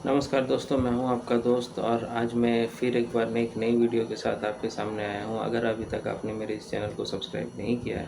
नमस्कार दोस्तों, मैं हूं आपका दोस्त और आज मैं फिर एक बार एक नई वीडियो के साथ आपके सामने आया हूं। अगर अभी तक आपने मेरे इस चैनल को सब्सक्राइब नहीं किया है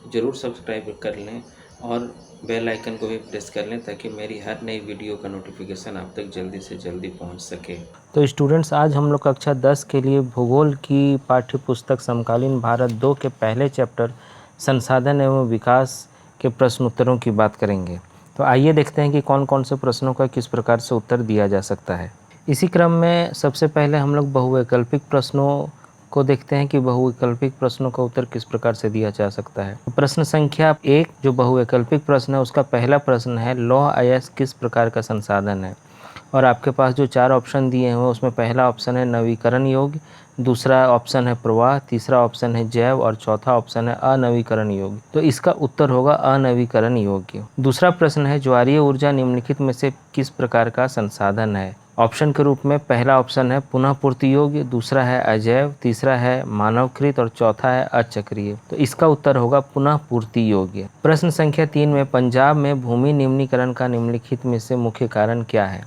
तो ज़रूर सब्सक्राइब कर लें और बेल आइकन को भी प्रेस कर लें ताकि मेरी हर नई वीडियो का नोटिफिकेशन आप तक जल्दी से जल्दी पहुंच सके। तो स्टूडेंट्स, आज हम लोग कक्षा 10 के लिए भूगोल की पाठ्य पुस्तक समकालीन भारत 2 के पहले चैप्टर संसाधन एवं विकास के प्रश्न उत्तरों की बात करेंगे। तो आइए देखते हैं कि कौन कौन से प्रश्नों का किस प्रकार से उत्तर दिया जा सकता है। इसी क्रम में सबसे पहले हम लोग बहुवैकल्पिक प्रश्नों को देखते हैं कि बहुवैकल्पिक प्रश्नों का उत्तर किस प्रकार से दिया जा सकता है। प्रश्न संख्या 1 जो बहुवैकल्पिक प्रश्न है उसका पहला प्रश्न है, लौह अयस्क किस प्रकार का संसाधन है। और आपके पास जो 4 ऑप्शन दिए हैं उसमें पहला ऑप्शन है नवीकरण योग्य, दूसरा ऑप्शन है प्रवाह, तीसरा ऑप्शन है जैव और चौथा ऑप्शन है अनवीकरण योग्य। तो इसका उत्तर होगा अनवीकरण योग्य। दूसरा प्रश्न है, ज्वारीय ऊर्जा निम्नलिखित में से किस प्रकार का संसाधन है। ऑप्शन के रूप में पहला ऑप्शन है पुनः पूर्ति योग्य, दूसरा है अजैव, तीसरा है मानवकृत और चौथा है अचक्रीय। तो इसका उत्तर होगा पुनः पूर्ति योग्य। प्रश्न संख्या 3 में, पंजाब में भूमि निम्नीकरण का निम्नलिखित में से मुख्य कारण क्या है।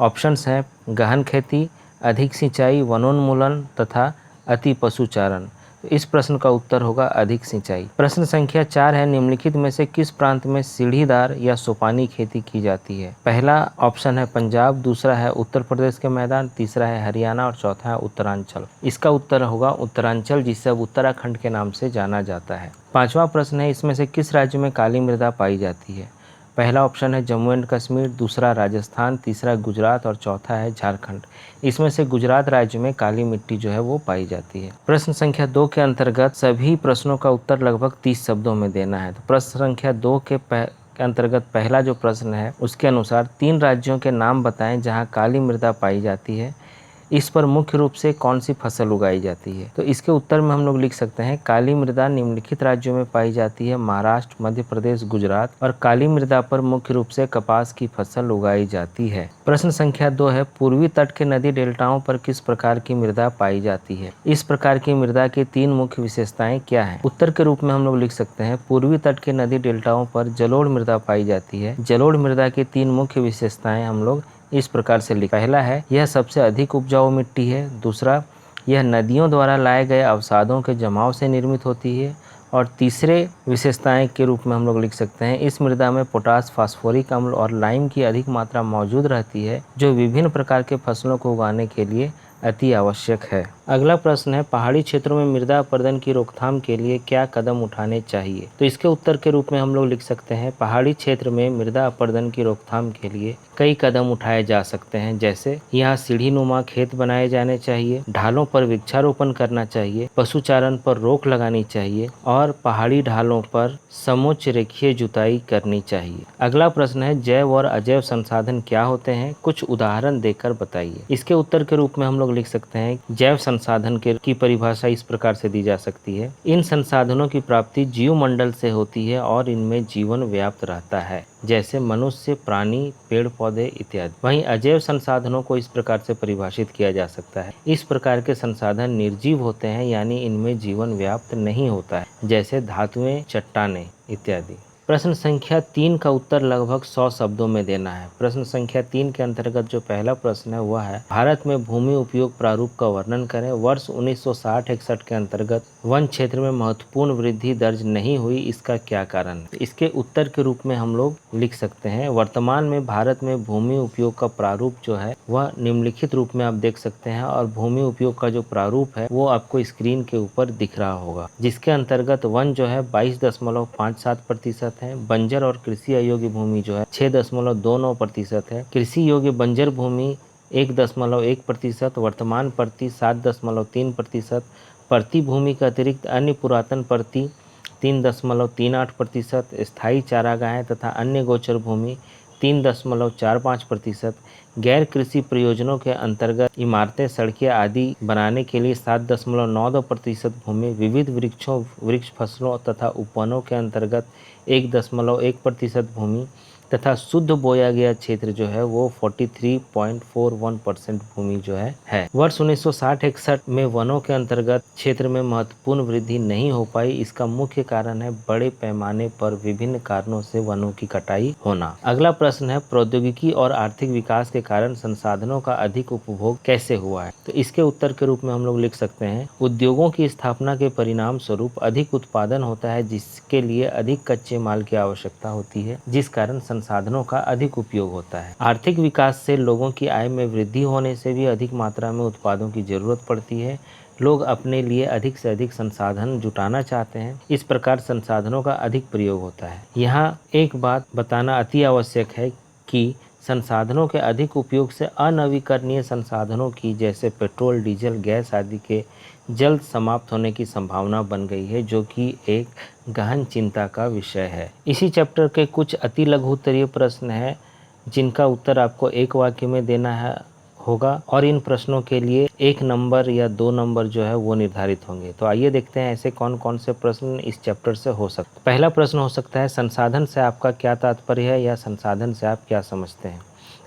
ऑप्शंस हैं गहन खेती, अधिक सिंचाई, वनोन्मूलन तथा अति पशुचारण। तो इस प्रश्न का उत्तर होगा अधिक सिंचाई। प्रश्न संख्या 4 है, निम्नलिखित में से किस प्रांत में सीढ़ीदार या सोपानी खेती की जाती है। पहला ऑप्शन है पंजाब, दूसरा है उत्तर प्रदेश के मैदान, तीसरा है हरियाणा और चौथा है उत्तरांचल। इसका उत्तर होगा उत्तरांचल, जिसे अब उत्तराखंड के नाम से जाना जाता है। पांचवा प्रश्न है, इसमें से किस राज्य में काली मृदा पाई जाती है। पहला ऑप्शन है जम्मू एंड कश्मीर, दूसरा राजस्थान, तीसरा गुजरात और चौथा है झारखंड। इसमें से गुजरात राज्य में काली मिट्टी जो है वो पाई जाती है। प्रश्न संख्या 2 के अंतर्गत सभी प्रश्नों का उत्तर लगभग 30 शब्दों में देना है। तो प्रश्न संख्या 2 के अंतर्गत पहला जो प्रश्न है उसके अनुसार 3 राज्यों के नाम बताएं जहां काली मृदा पाई जाती है। इस पर मुख्य रूप से कौन सी फसल उगाई जाती है। तो इसके उत्तर में हम लोग लिख सकते हैं काली मृदा निम्नलिखित राज्यों में पाई जाती है, महाराष्ट्र, मध्य प्रदेश, गुजरात। और काली मृदा पर मुख्य रूप से कपास की फसल उगाई जाती है। प्रश्न संख्या 2 है, पूर्वी तट के नदी डेल्टाओं पर किस प्रकार की मृदा पाई जाती है। इस प्रकार की मृदा की 3 मुख्य विशेषताएं क्या है। उत्तर के रूप में हम लोग लिख सकते हैं पूर्वी तट के नदी डेल्टाओं पर जलोढ़ मृदा पाई जाती है। जलोढ़ मृदा की 3 मुख्य विशेषताएं हम लोग इस प्रकार से लिखा। पहला है यह सबसे अधिक उपजाऊ मिट्टी है, दूसरा यह नदियों द्वारा लाए गए अवसादों के जमाव से निर्मित होती है, और तीसरे विशेषताएं के रूप में हम लोग लिख सकते हैं इस मृदा में पोटास, फास्फोरिक अम्ल और लाइम की अधिक मात्रा मौजूद रहती है, जो विभिन्न प्रकार के फसलों को उगाने के लिए अति आवश्यक है। अगला प्रश्न है, पहाड़ी क्षेत्रों में मृदा अपरदन की रोकथाम के लिए क्या कदम उठाने चाहिए। तो इसके उत्तर के रूप में हम लोग लिख सकते हैं पहाड़ी क्षेत्र में मृदा अपरदन की रोकथाम के लिए कई कदम उठाए जा सकते हैं, जैसे यहाँ सीढ़ी नुमा खेत बनाए जाने चाहिए, ढालों पर वृक्षारोपण करना चाहिए, पशुचारण पर रोक लगानी चाहिए और पहाड़ी ढालों पर समोच्च रेखीय जुताई करनी चाहिए। अगला प्रश्न है, जैव और अजैव संसाधन क्या होते हैं, कुछ उदाहरण देकर बताइए। इसके उत्तर के रूप में हम लोग लिख सकते हैं जैव संसाधन की परिभाषा इस प्रकार से दी जा सकती है, इन संसाधनों की प्राप्ति जीवमंडल से होती है और इनमें जीवन व्याप्त रहता है, जैसे मनुष्य, प्राणी, पेड़ पौधे इत्यादि। वहीं अजैव संसाधनों को इस प्रकार से परिभाषित किया जा सकता है, इस प्रकार के संसाधन निर्जीव होते हैं, यानी इनमें जीवन व्याप्त नहीं होता है, जैसे धातुएं, चट्टानें इत्यादि। प्रश्न संख्या 3 का उत्तर लगभग 100 शब्दों में देना है। प्रश्न संख्या 3 के अंतर्गत जो पहला प्रश्न है वह है, भारत में भूमि उपयोग प्रारूप का वर्णन करें। वर्ष 1960-61 के अंतर्गत वन क्षेत्र में महत्वपूर्ण वृद्धि दर्ज नहीं हुई, इसका क्या कारण है। इसके उत्तर के रूप में हम लोग लिख सकते हैं, वर्तमान में भारत में भूमि उपयोग का प्रारूप जो है वह निम्नलिखित रूप में आप देख सकते हैं, और भूमि उपयोग का जो प्रारूप है वो आपको स्क्रीन के ऊपर दिख रहा होगा, जिसके अंतर्गत वन जो है 22.57% है, बंजर और कृषि अयोग्य भूमि जो है 6.29% है, कृषि योग्य बंजर भूमि 1.1%, वर्तमान प्रति 7.3%, प्रति भूमि के अतिरिक्त अन्य पुरातन प्रति 3.38%, स्थायी चारागाहें तथा अन्य गोचर भूमि 3.45%, गैर कृषि प्रयोजनों के अंतर्गत इमारतें, सड़कें आदि बनाने के लिए 7.92% भूमि, विविध वृक्ष फसलों तथा उपवनों के अंतर्गत 1.1% भूमि, तथा शुद्ध बोया गया क्षेत्र जो है वो 43.41% भूमि जो है। वर्ष 1960-61 में वनों के अंतर्गत क्षेत्र में महत्वपूर्ण वृद्धि नहीं हो पाई। इसका मुख्य कारण है बड़े पैमाने पर विभिन्न कारणों से वनों की कटाई होना। अगला प्रश्न है प्रौद्योगिकी और आर्थिक विकास के कारण संसाधनों का अधिक उपभोग कैसे हुआ है। तो इसके उत्तर के रूप में हम लोग लिख सकते हैं उद्योगों की स्थापना के परिणाम स्वरूप अधिक उत्पादन होता है, जिसके लिए अधिक कच्चे माल की आवश्यकता होती है, जिस कारण संसाधनों का अधिक उपयोग होता है। आर्थिक विकास से लोगों की आय में वृद्धि होने से भी अधिक मात्रा में उत्पादों की जरूरत पड़ती है। लोग अपने लिए अधिक से अधिक संसाधन जुटाना चाहते हैं, इस प्रकार संसाधनों का अधिक प्रयोग होता है। यहाँ एक बात बताना अति आवश्यक है कि संसाधनों के अधिक उपयोग से अनवीकरणीय संसाधनों की जैसे पेट्रोल, डीजल, गैस आदि के जल्द समाप्त होने की संभावना बन गई है, जो कि एक गहन चिंता का विषय है। इसी चैप्टर के कुछ अति लघु उत्तरीय प्रश्न हैं जिनका उत्तर आपको एक वाक्य में देना होगा और इन प्रश्नों के लिए 1 नंबर या 2 नंबर जो है वो निर्धारित होंगे। तो आइए देखते हैं ऐसे कौन कौन से प्रश्न इस चैप्टर से हो सकते हैं। पहला प्रश्न हो सकता है संसाधन से आपका क्या तात्पर्य है या संसाधन से आप क्या समझते हैं।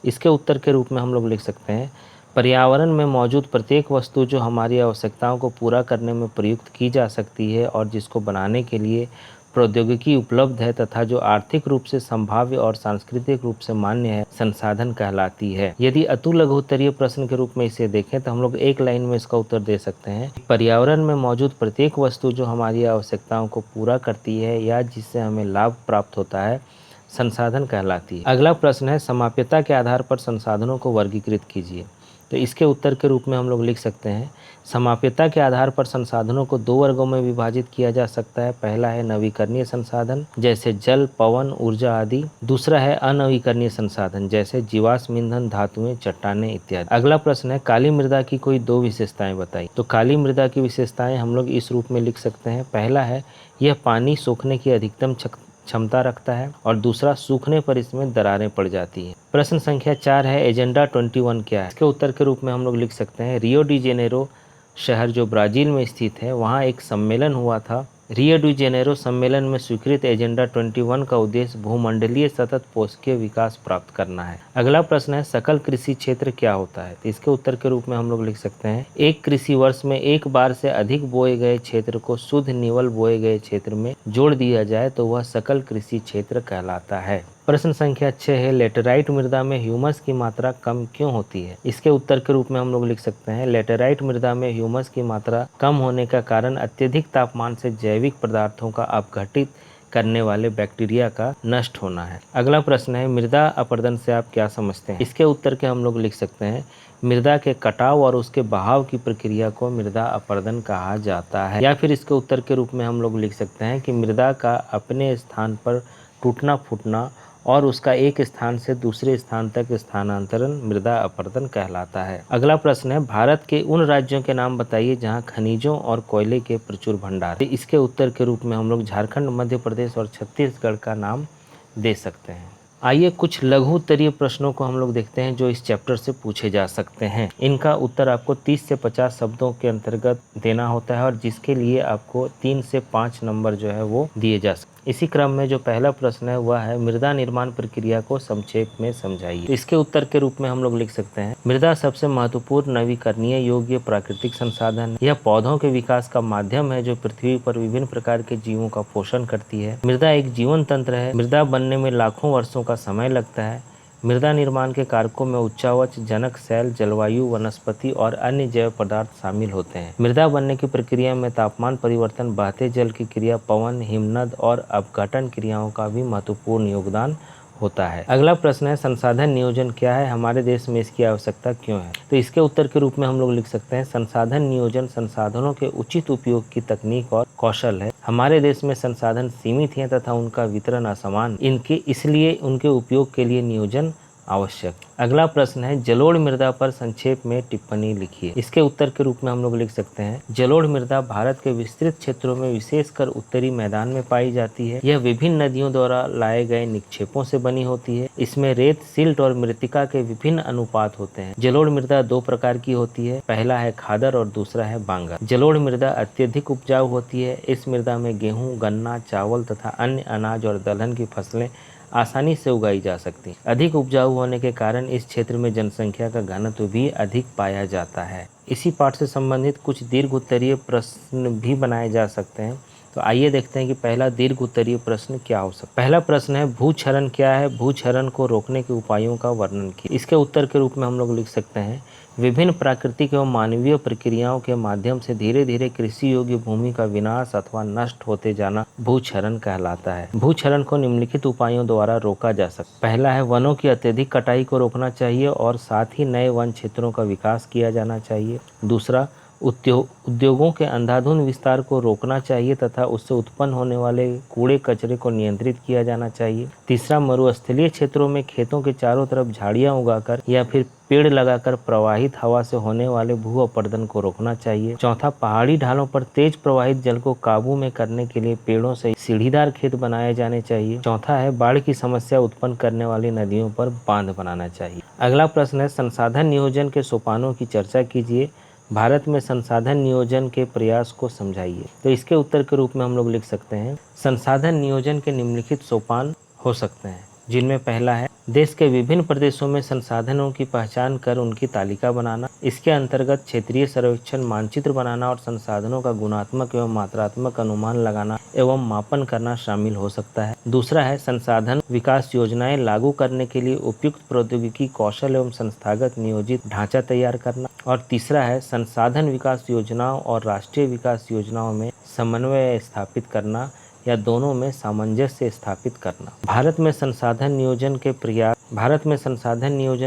इसके उत्तर के रूप में हम लोग लिख सकते हैं पर्यावरण में मौजूद प्रत्येक वस्तु जो हमारी आवश्यकताओं को पूरा करने में प्रयुक्त की जा सकती है और जिसको बनाने के लिए प्रौद्योगिकी उपलब्ध है तथा जो आर्थिक रूप से संभाव्य और सांस्कृतिक रूप से मान्य है, संसाधन कहलाती है। यदि अतु लघु उत्तरीय प्रश्न के रूप में इसे देखें तो हम लोग एक लाइन में इसका उत्तर दे सकते हैं पर्यावरण में मौजूद प्रत्येक वस्तु जो हमारी आवश्यकताओं को पूरा करती है या जिससे हमें लाभ प्राप्त होता है, संसाधन कहलाती है। अगला प्रश्न है समाप्यता के आधार पर संसाधनों को वर्गीकृत कीजिए। तो इसके उत्तर के रूप में हम लोग लिख सकते हैं समाप्यता के आधार पर संसाधनों को 2 वर्गों में विभाजित किया जा सकता है। पहला है नवीकरणीय संसाधन जैसे जल, पवन, ऊर्जा आदि। दूसरा है अनवीकरणीय संसाधन जैसे जीवाश्म ईंधन, धातुएं, चट्टानें इत्यादि। अगला प्रश्न है काली मृदा की कोई 2 विशेषताएं बताइए। तो काली मृदा की विशेषताएं हम लोग इस रूप में लिख सकते हैं। पहला है यह पानी सोखने की अधिकतम क्षमता रखता है और दूसरा सूखने पर इसमें दरारें पड़ जाती हैं। प्रश्न संख्या 4 है एजेंडा 21 क्या है। इसके उत्तर के रूप में हम लोग लिख सकते हैं रियो डी जेनेरो शहर जो ब्राज़ील में स्थित है, वहाँ एक सम्मेलन हुआ था। रियो डी जेनेरो सम्मेलन में स्वीकृत एजेंडा 21 का उद्देश्य भूमंडलीय सतत पोषकीय विकास प्राप्त करना है। अगला प्रश्न है सकल कृषि क्षेत्र क्या होता है। तो इसके उत्तर के रूप में हम लोग लिख सकते हैं एक कृषि वर्ष में एक बार से अधिक बोए गए क्षेत्र को शुद्ध निवल बोए गए क्षेत्र में जोड़ दिया जाए तो वह सकल कृषि क्षेत्र कहलाता है। प्रश्न संख्या 6 है लेटेराइट मृदा में ह्यूमस की मात्रा कम क्यों होती है। इसके उत्तर के रूप में हम लोग लिख सकते हैं लेटेराइट मृदा में ह्यूमस की मात्रा कम होने का कारण अत्यधिक तापमान से जैविक पदार्थों का अपघटित करने वाले बैक्टीरिया का नष्ट होना है। अगला प्रश्न है मृदा अपरदन से आप क्या समझते हैं। इसके उत्तर के हम लोग लिख सकते हैं मृदा के कटाव और उसके बहाव की प्रक्रिया को मृदा अपरदन कहा जाता है। या फिर इसके उत्तर के रूप में हम लोग लिख सकते हैं कि मृदा का अपने स्थान पर टूटना फूटना और उसका एक स्थान से दूसरे स्थान तक स्थानांतरण मृदा अपरदन कहलाता है। अगला प्रश्न है भारत के उन राज्यों के नाम बताइए जहां खनिजों और कोयले के प्रचुर भंडार है। इसके उत्तर के रूप में हम लोग झारखंड, मध्य प्रदेश और छत्तीसगढ़ का नाम दे सकते हैं। आइए कुछ लघु उत्तरीय प्रश्नों को हम लोग देखते हैं जो इस चैप्टर से पूछे जा सकते हैं। इनका उत्तर आपको 30 से 50 शब्दों के अंतर्गत देना होता है और जिसके लिए आपको 3 से 5 नंबर जो है वो दिए जा सकते हैं। इसी क्रम में जो पहला प्रश्न है वह है मृदा निर्माण प्रक्रिया को संक्षेप में समझाइए। तो इसके उत्तर के रूप में हम लोग लिख सकते हैं मृदा सबसे महत्वपूर्ण नवीकरणीय योग्य प्राकृतिक संसाधन। यह पौधों के विकास का माध्यम है जो पृथ्वी पर विभिन्न प्रकार के जीवों का पोषण करती है। मृदा एक जीवन तंत्र है। मृदा बनने में लाखों वर्षों का समय लगता है। मृदा निर्माण के कारकों में उच्चावच, जनक, सेल, जलवायु, वनस्पति और अन्य जैव पदार्थ शामिल होते हैं। मृदा बनने की प्रक्रिया में तापमान परिवर्तन, बहते जल की क्रिया, पवन, हिमनद और अपघटन क्रियाओं का भी महत्वपूर्ण योगदान होता है। अगला प्रश्न है संसाधन नियोजन क्या है, हमारे देश में इसकी आवश्यकता क्यों है। तो इसके उत्तर के रूप में हम लोग लिख सकते हैं संसाधन नियोजन संसाधनों के उचित उपयोग की तकनीक और कौशल है। हमारे देश में संसाधन सीमित हैं तथा उनका वितरण असमान, इसलिए उनके उपयोग के लिए नियोजन आवश्यक। अगला प्रश्न है जलोढ़ मृदा पर संक्षेप में टिप्पणी लिखिए। इसके उत्तर के रूप में हम लोग लिख सकते हैं जलोढ़ मृदा भारत के विस्तृत क्षेत्रों में विशेषकर उत्तरी मैदान में पाई जाती है। यह विभिन्न नदियों द्वारा लाए गए निक्षेपों से बनी होती है। इसमें रेत, सिल्ट और मृत्तिका के विभिन्न अनुपात होते हैं। जलोढ़ मृदा 2 प्रकार की होती है, पहला है खादर और दूसरा है बांगर। जलोढ़ मृदा अत्यधिक उपजाऊ होती है। इस मृदा में गेहूँ, गन्ना, चावल तथा अन्य अनाज और दलहन की फसलें आसानी से उगाई जा सकती। अधिक उपजाऊ होने के कारण इस क्षेत्र में जनसंख्या का घनत्व भी अधिक पाया जाता है। इसी पाठ से संबंधित कुछ दीर्घ उत्तरीय प्रश्न भी बनाए जा सकते हैं। तो आइए देखते हैं कि पहला दीर्घ उत्तरीय प्रश्न क्या हो सकता है। पहला प्रश्न है, भूक्षरण क्या है? भूक्षरण को रोकने के उपायों का वर्णन कीजिए। इसके उत्तर के रूप में हम लोग लिख सकते हैं, विभिन्न प्राकृतिक एवं मानवीय प्रक्रियाओं के माध्यम से धीरे धीरे कृषि योग्य भूमि का विनाश अथवा नष्ट होते जाना भूक्षरण कहलाता है। भूक्षरण को निम्नलिखित उपायों द्वारा रोका जा सकता है। पहला है, वनों की अत्यधिक कटाई को रोकना चाहिए और साथ ही नए वन क्षेत्रों का विकास किया जाना चाहिए। दूसरा, उद्योगों के अंधाधुंध विस्तार को रोकना चाहिए तथा उससे उत्पन्न होने वाले कूड़े कचरे को नियंत्रित किया जाना चाहिए। तीसरा, मरुस्थलीय क्षेत्रों में खेतों के चारों तरफ झाड़ियां उगाकर या फिर पेड़ लगाकर प्रवाहित हवा से होने वाले भू अपरदन को रोकना चाहिए। चौथा, पहाड़ी ढालों पर तेज प्रवाहित जल को काबू में करने के लिए पेड़ों से सीढ़ीदार खेत बनाए जाने चाहिए। चौथा है, बाढ़ की समस्या उत्पन्न करने वाली नदियों पर बांध बनाना चाहिए। अगला प्रश्न है, संसाधन नियोजन के सोपानों की चर्चा कीजिए। भारत में संसाधन नियोजन के प्रयास को समझाइए। तो इसके उत्तर के रूप में हम लोग लिख सकते हैं, संसाधन नियोजन के निम्नलिखित सोपान हो सकते हैं, जिनमें पहला है, देश के विभिन्न प्रदेशों में संसाधनों की पहचान कर उनकी तालिका बनाना। इसके अंतर्गत क्षेत्रीय सर्वेक्षण मानचित्र बनाना और संसाधनों का गुणात्मक एवं मात्रात्मक अनुमान लगाना एवं मापन करना शामिल हो सकता है। दूसरा है, संसाधन विकास योजनाएं लागू करने के लिए उपयुक्त प्रौद्योगिकी कौशल एवं संस्थागत नियोजित ढांचा तैयार करना। और तीसरा है, संसाधन विकास योजनाओं और राष्ट्रीय विकास योजनाओं में समन्वय स्थापित करना या दोनों में सामंजस्य स्थापित करना। भारत में संसाधन नियोजन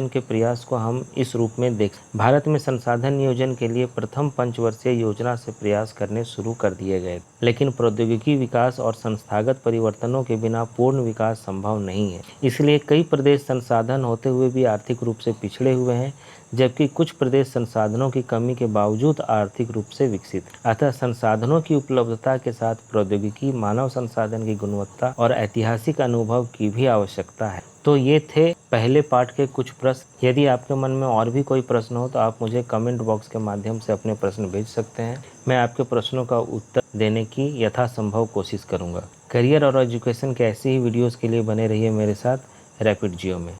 के प्रयास को हम इस रूप में देख, भारत में संसाधन नियोजन के लिए प्रथम पंचवर्षीय योजना से प्रयास करने शुरू कर दिए गए, लेकिन प्रौद्योगिकी विकास और संस्थागत परिवर्तनों के बिना पूर्ण विकास संभव नहीं है। इसलिए कई प्रदेश संसाधन होते हुए भी आर्थिक रूप से पिछड़े हुए हैं, जबकि कुछ प्रदेश संसाधनों की कमी के बावजूद आर्थिक रूप से विकसित। अतः संसाधनों की उपलब्धता के साथ प्रौद्योगिकी, मानव संसाधन की गुणवत्ता और ऐतिहासिक अनुभव की भी आवश्यकता है। तो ये थे पहले पार्ट के कुछ प्रश्न। यदि आपके मन में और भी कोई प्रश्न हो तो आप मुझे कमेंट बॉक्स के माध्यम से अपने प्रश्न भेज सकते हैं। मैं आपके प्रश्नों का उत्तर देने की यथासंभव कोशिश करूँगा। करियर और एजुकेशन के ऐसे ही वीडियोज़ के लिए बने रहिए मेरे साथ रैपिड जियो में।